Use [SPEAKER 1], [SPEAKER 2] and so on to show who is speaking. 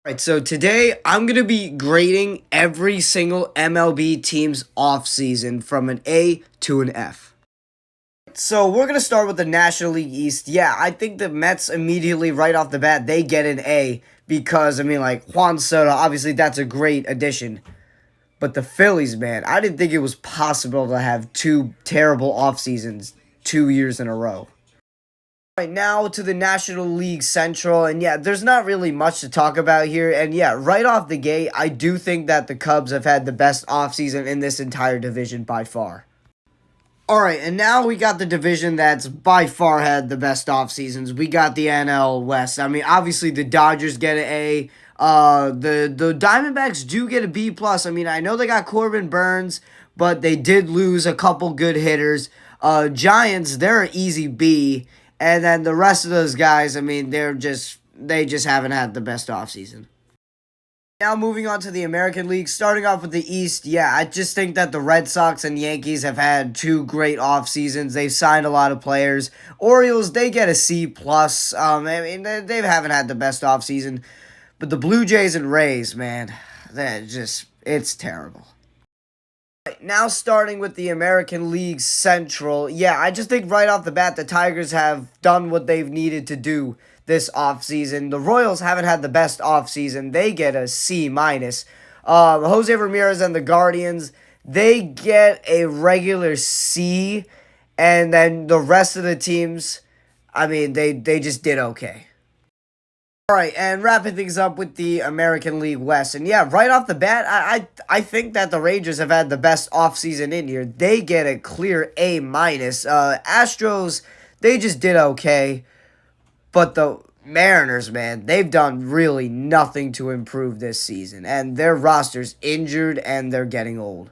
[SPEAKER 1] All right, so today I'm going to be grading every single MLB team's offseason from an A to an F. So we're going to start with the National League East. Yeah, I think the Mets immediately right off the bat, they get an A because, like Juan Soto, obviously that's a great addition. But the Phillies, man, I didn't think it was possible to have two terrible off seasons 2 years in a row. Right now to the National League Central, and yeah, there's not really much to talk about here. And yeah, right off the gate, I do think that the Cubs have had the best offseason in this entire division by far. All right, and now we got the division that's by far had the best off seasons. We got the NL West. Obviously the Dodgers get an A. The Diamondbacks do get a B plus. I know they got Corbin Burns, but they did lose a couple good hitters. Giants, they're an easy B, and then the rest of those guys, they just haven't had the best offseason. Now moving on to the American League, starting off with the East, yeah, I just think that the Red Sox and Yankees have had two great off seasons. They've signed a lot of players. Orioles, they get a C plus. They haven't had the best off season, but the Blue Jays and Rays, man, it's terrible. Right, now starting with the American League Central, yeah, I just think right off the bat the Tigers have done what they've needed to do this offseason. The Royals haven't had the best offseason. They get a C minus. Jose Ramirez and the Guardians, they get a regular C, and then the rest of the teams, they just did okay. All right, and wrapping things up with the American League West. And yeah, right off the bat, I think that the Rangers have had the best offseason in here. They get a clear A minus. Astros, they just did okay. But the Mariners, man, they've done really nothing to improve this season. And their roster's injured and they're getting old.